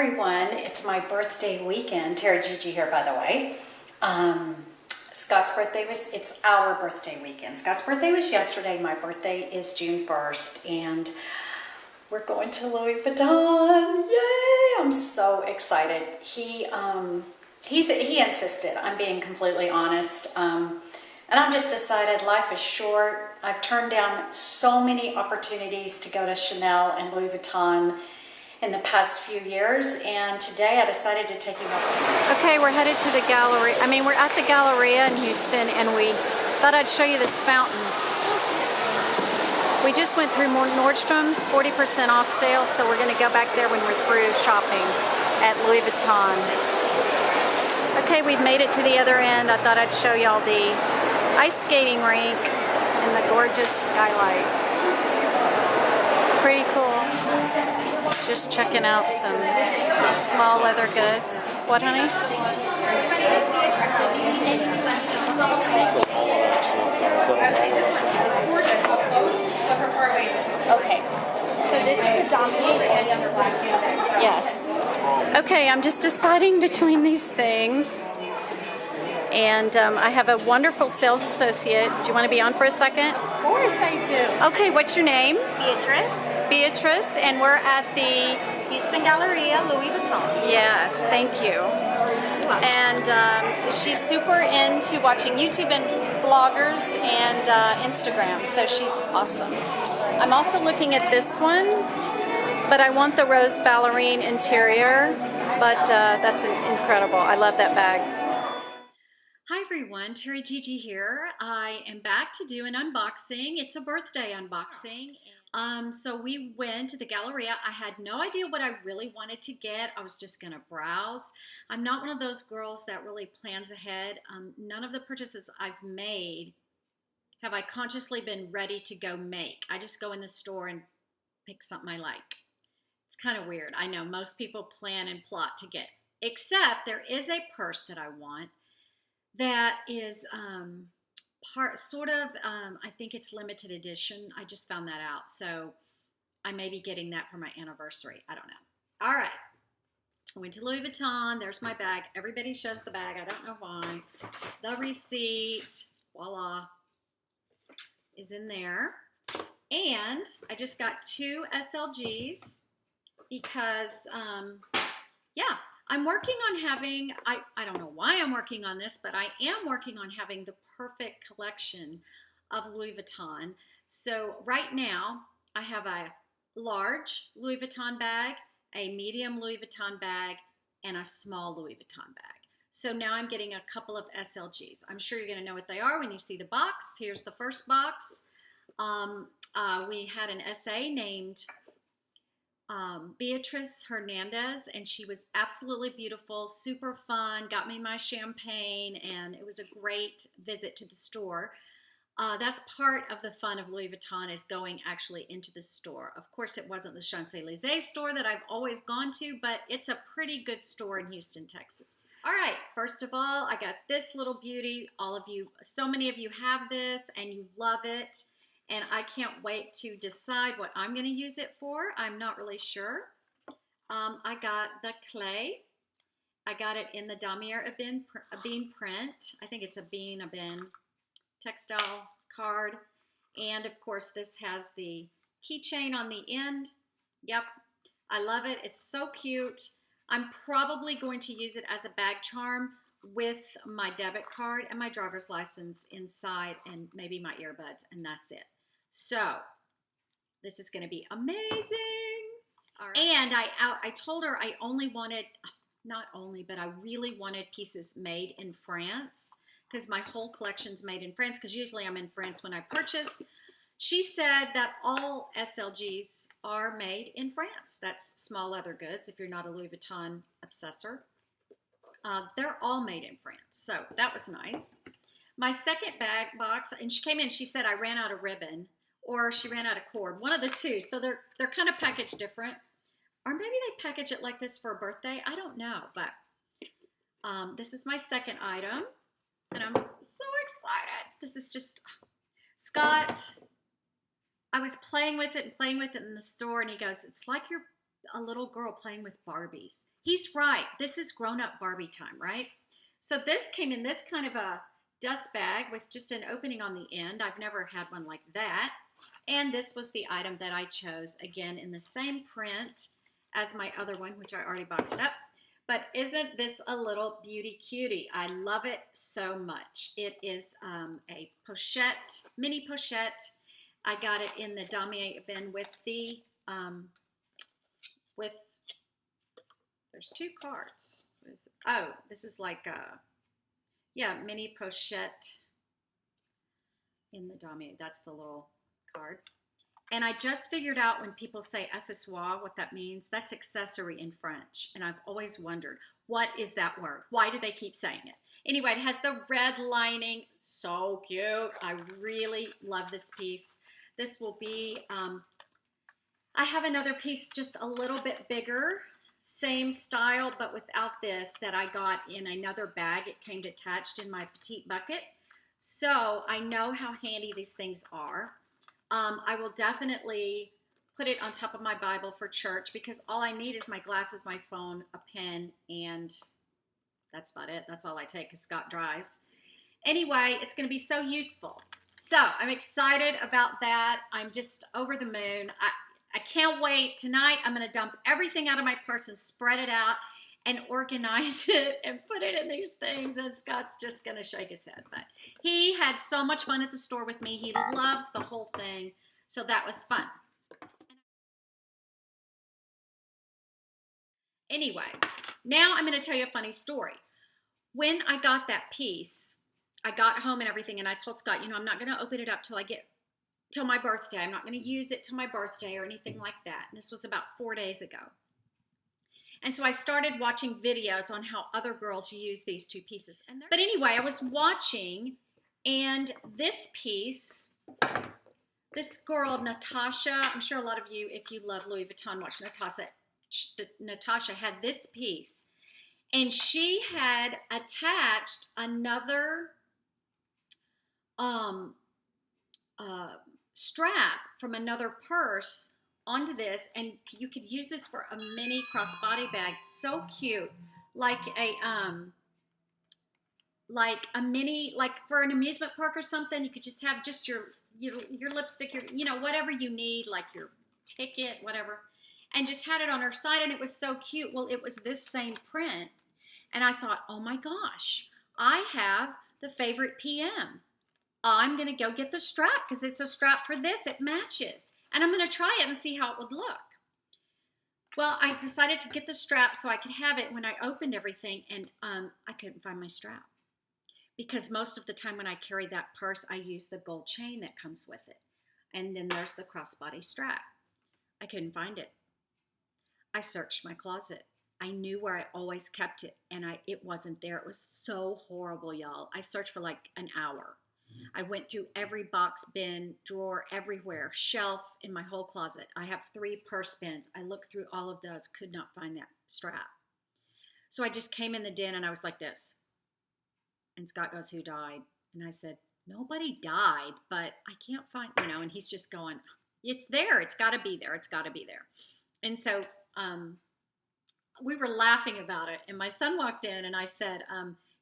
everyone, it's my birthday weekend. Tara Gigi here, by the way. Scott's birthday it's our birthday weekend. Scott's birthday was yesterday. My birthday is June 1st, and we're going to Louis Vuitton. Yay! I'm so excited. He insisted. I'm being completely honest. And I've just decided life is short. I've turned down so many opportunities to go to Chanel and Louis Vuitton in the past few years, and today I decided to take you out. Okay, we're headed to the gallery. We're at the Galleria in Houston, and we thought I'd show you this fountain. We just went through Nordstrom's 40% off sale, so we're gonna go back there when we're through shopping at Louis Vuitton. Okay, we've made it to the other end. I thought I'd show y'all the ice skating rink and the gorgeous skylight. Pretty cool. Just checking out some small leather goods. What, honey? Okay. So this is the dominant and younger black music. Yes. Okay, I'm just deciding between these things. And I have a wonderful sales associate. Do you want to be on for a second? Of course I do. Okay, what's your name? Beatrice, and we're at the Houston Galleria, Louis Vuitton. Yes, thank you. And she's super into watching YouTube and bloggers and Instagram, so she's awesome. I'm also looking at this one, but I want the rose ballerine interior, but that's incredible. I love that bag. Hi everyone, Tara Gigi here. I am back to do an unboxing. It's a birthday unboxing. So we went to the Galleria. I had no idea what I really wanted to get. I was just gonna browse. I'm not one of those girls that really plans ahead. None of the purchases I've made have I consciously been ready to go make. I just go in the store and pick something I like. It's kind of weird. I know most people plan and plot to get, except there is a purse that I want that is I think it's limited edition. I just found that out. So I may be getting that for my anniversary. I don't know. All right. I went to Louis Vuitton. There's my bag. Everybody shows the bag. I don't know why. The receipt, voila, is in there. And I just got 2 SLGs because, yeah, I'm working on having, I don't know why I'm working on this, but I am working on having the perfect collection of Louis Vuitton. So right now I have a large Louis Vuitton bag, a medium Louis Vuitton bag, and a small Louis Vuitton bag. So now I'm getting a couple of SLGs. I'm sure you're gonna know what they are when you see the box. Here's the first box. We had an SA named Beatrice Hernandez, and she was absolutely beautiful, super fun, got me my champagne, and it was a great visit to the store. That's part of the fun of Louis Vuitton, is going actually into the store. Of course, it wasn't the Champs-Élysées store that I've always gone to, but it's a pretty good store in Houston, Texas. All right, first of all, I got this little beauty. All of you, so many of you have this and you love it. And I can't wait to decide what I'm going to use it for. I'm not really sure. I got the clay. I got it in the damier bean print. I think it's a bean textile card. And of course, this has the keychain on the end. Yep, I love it. It's so cute. I'm probably going to use it as a bag charm with my debit card and my driver's license inside, and maybe my earbuds, and that's it. So this is going to be amazing. All right. And I told her I only wanted, not only, but I really wanted pieces made in France, because my whole collection's made in France, because usually I'm in France when I purchase. She said that all SLGs are made in France. That's small leather goods, if you're not a Louis Vuitton obsessor. They're all made in France, so that was nice. My second bag box, and she came in, she said I ran out of ribbon, or she ran out of cord, one of the two. So they're kind of packaged different, or maybe they package it like this for a birthday. I don't know, but this is my second item, and I'm so excited. This is just Scott. I was playing with it in the store, and he goes, "It's like you're a little girl playing with Barbies." He's right. This is grown-up Barbie time, right? So this came in this kind of a dust bag with just an opening on the end. I've never had one like that. And this was the item that I chose, again, in the same print as my other one, which I already boxed up. But isn't this a little beauty cutie? I love it so much. It is a pochette, mini pochette. I got it in the damier bin with the, there's two cards. What is it? Oh, this is like a, yeah, mini pochette in the damier. That's the little card. And I just figured out when people say accessoire, what that means. That's accessory in French. And I've always wondered, what is that word? Why do they keep saying it? Anyway, it has the red lining. So cute. I really love this piece. This will be, I have another piece just a little bit bigger. Same style, but without this, that I got in another bag. It came attached in my petite bucket. So I know how handy these things are. I will definitely put it on top of my Bible for church because all I need is my glasses, my phone, a pen, and that's about it. That's all I take because Scott drives. Anyway, it's going to be so useful. So I'm excited about that. I'm just over the moon. I can't wait. Tonight, I'm going to dump everything out of my purse and spread it out and organize it and put it in these things. And Scott's just going to shake his head. But he had so much fun at the store with me. He loves the whole thing. So that was fun. Anyway, now I'm going to tell you a funny story. When I got that piece, I got home and everything, and I told Scott, you know, I'm not going to open it up till my birthday. I'm not going to use it till my birthday or anything like that. And this was about 4 days ago. And so I started watching videos on how other girls use these two pieces. But anyway, I was watching, and this piece, this girl, Natasha, I'm sure a lot of you, if you love Louis Vuitton, watch Natasha had this piece. And she had attached another strap from another purse onto this, and you could use this for a mini crossbody bag. So cute, like a mini, like for an amusement park or something. You could just have just your lipstick, your, you know, whatever you need, like your ticket, whatever, and just had it on her side, and it was so cute. Well, it was this same print, and I thought, oh my gosh, I have the favorite PM. I'm going to go get the strap because it's a strap for this. It matches. And I'm going to try it and see how it would look. Well, I decided to get the strap so I could have it when I opened everything, and I couldn't find my strap. Because most of the time when I carry that purse, I use the gold chain that comes with it. And then there's the crossbody strap. I couldn't find it. I searched my closet. I knew where I always kept it, and it wasn't there. It was so horrible, y'all. I searched for like an hour. I went through every box, bin, drawer, everywhere, shelf in my whole closet. I have 3 purse bins. I looked through all of those, could not find that strap. So I just came in the den and I was like this. And Scott goes, who died? And I said, nobody died, but I can't find, you know, and he's just going, it's there. It's got to be there. It's got to be there. And so we were laughing about it. And my son walked in and I said,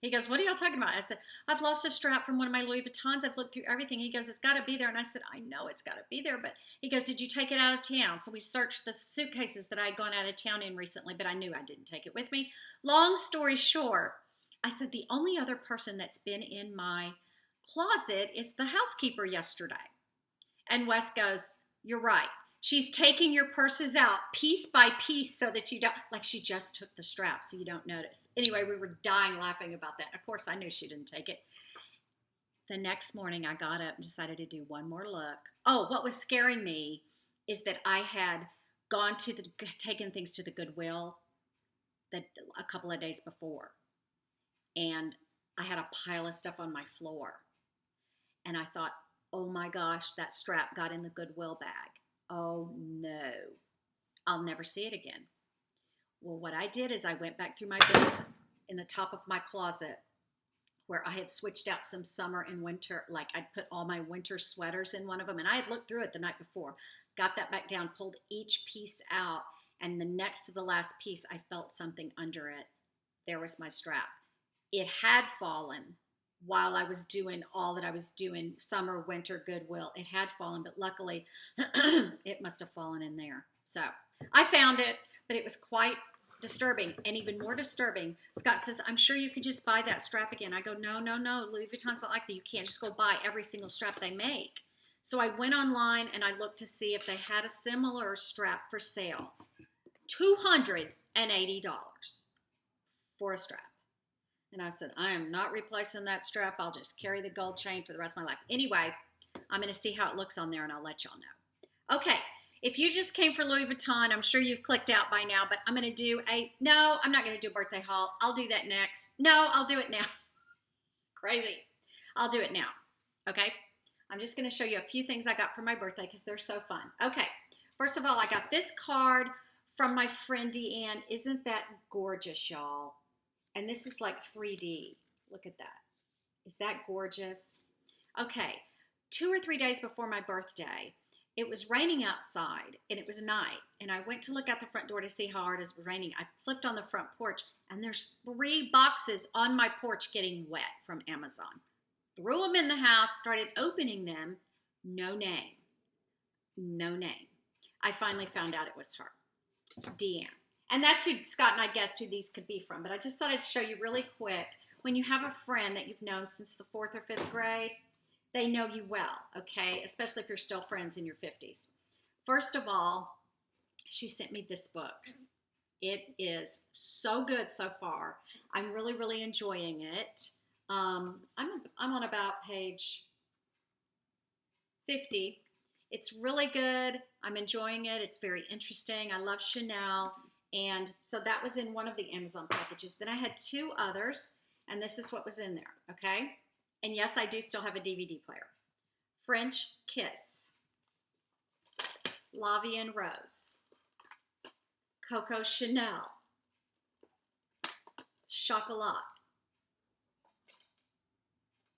he goes, what are y'all talking about? I said, I've lost a strap from one of my Louis Vuittons. I've looked through everything. He goes, it's got to be there. And I said, I know it's got to be there. But he goes, did you take it out of town? So we searched the suitcases that I had gone out of town in recently, but I knew I didn't take it with me. Long story short, I said, the only other person that's been in my closet is the housekeeper yesterday. And Wes goes, you're right. She's taking your purses out piece by piece so that you don't, like she just took the strap so you don't notice. Anyway, we were dying laughing about that. Of course, I knew she didn't take it. The next morning, I got up and decided to do one more look. Oh, what was scaring me is that I had taken things to the Goodwill a couple of days before. And I had a pile of stuff on my floor. And I thought, oh my gosh, that strap got in the Goodwill bag. Oh no, I'll never see it again. Well, what I did is I went back through my bins in the top of my closet where I had switched out some summer and winter, like I'd put all my winter sweaters in one of them, and I had looked through it the night before, got that back down, pulled each piece out, and the next to the last piece, I felt something under it. There was my strap. It had fallen while I was doing all that I was doing, summer, winter, Goodwill. It had fallen, but luckily it must have fallen in there. So I found it, but it was quite disturbing. And even more disturbing, Scott says, I'm sure you could just buy that strap again. I go, no, Louis Vuitton's not like that. You can't just go buy every single strap they make. So I went online and I looked to see if they had a similar strap for sale. $280 for a strap. And I said, I am not replacing that strap. I'll just carry the gold chain for the rest of my life. Anyway, I'm going to see how it looks on there, and I'll let y'all know. Okay, if you just came for Louis Vuitton, I'm sure you've clicked out by now, but I'm going to do no, I'm not going to do a birthday haul. I'll do that next. No, I'll do it now. Crazy. I'll do it now. Okay, I'm just going to show you a few things I got for my birthday because they're so fun. Okay, first of all, I got this card from my friend Deanne. Isn't that gorgeous, y'all? And this is like 3D. Look at that. Is that gorgeous? Okay, 2 or 3 days before my birthday, it was raining outside and it was night. And I went to look out the front door to see how hard it was raining. I flipped on the front porch and there's 3 boxes on my porch getting wet from Amazon. Threw them in the house, started opening them. No name. No name. I finally found out it was her, Deanne. And that's who Scott and I guessed who these could be from. But I just thought I'd show you really quick. When you have a friend that you've known since the 4th or 5th grade, they know you well, okay? Especially if you're still friends in your 50s. First of all, she sent me this book. It is so good so far. I'm really, really enjoying it. I'm on about page 50. It's really good. I'm enjoying it. It's very interesting. I love Chanel. And so that was in one of the Amazon packages. Then I had 2 others, and this is what was in there, okay? And yes, I do still have a DVD player. French Kiss, La Vie en Rose, Coco Chanel, Chocolat,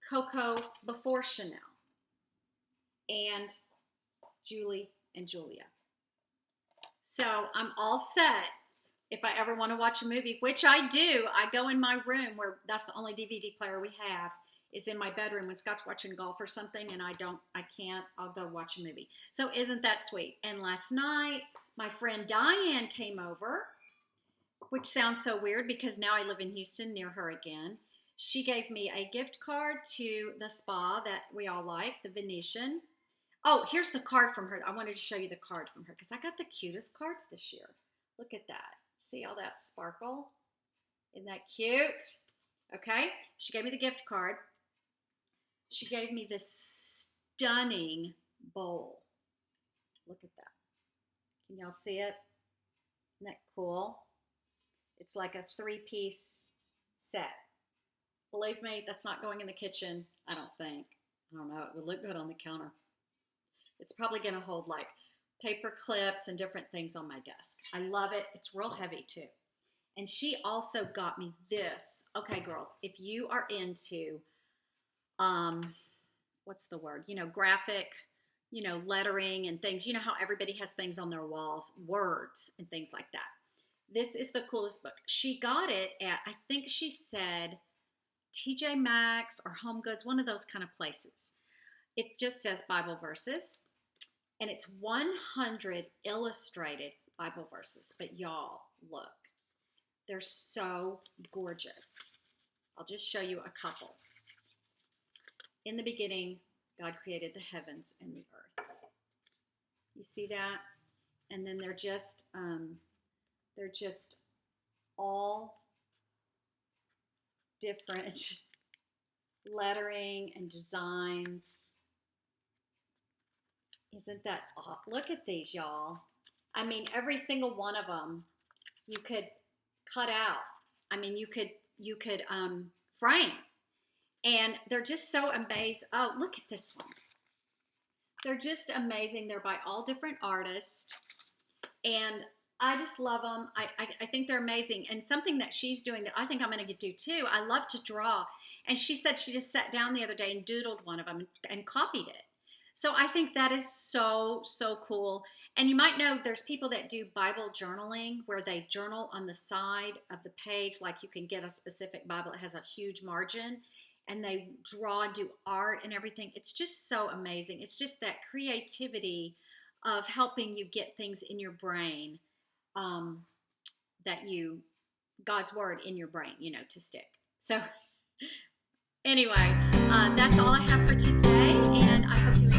Coco Before Chanel, and Julie and Julia. So I'm all set. If I ever want to watch a movie, which I do, I go in my room where that's the only DVD player we have, is in my bedroom when Scott's watching golf or something and I can't, I'll go watch a movie. So isn't that sweet? And last night, my friend Diane came over, which sounds so weird because now I live in Houston near her again. She gave me a gift card to the spa that we all like, the Venetian. Oh, here's the card from her. I wanted to show you the card from her because I got the cutest cards this year. Look at that. See all that sparkle? Isn't that cute? Okay, she gave me the gift card. She gave me this stunning bowl. Look at that. Can y'all see it? Isn't that cool? It's like a 3-piece set. Believe me, that's not going in the kitchen, I don't think. I don't know, it would look good on the counter. It's probably going to hold like paper clips and different things on my desk. I love it. It's real heavy too. And she also got me this. Okay, girls, if you are into, what's the word? You know, graphic, you know, lettering and things. You know how everybody has things on their walls, words and things like that. This is the coolest book. She got it at, I think she said, TJ Maxx or Home Goods, one of those kind of places. It just says Bible verses, and it's 100 illustrated Bible verses. But y'all, look, they're so gorgeous. I'll just show you a couple. In the beginning, God created the heavens and the earth. You see that? And then they're just all different lettering and designs. Isn't that awesome? Look at these, y'all. I mean, every single one of them you could cut out. I mean, you could frame. And they're just so amazing. Oh, look at this one. They're just amazing. They're by all different artists. And I just love them. I think they're amazing. And something that she's doing that I think I'm going to do too, I love to draw. And she said she just sat down the other day and doodled one of them and copied it. So I think that is so, so cool. And you might know there's people that do Bible journaling where they journal on the side of the page, like you can get a specific Bible that has a huge margin and they draw and do art and everything. It's just so amazing. It's just that creativity of helping you get things in your brain, um, that you, God's word in your brain, to stick. So anyway, that's all I have for today, and I hope you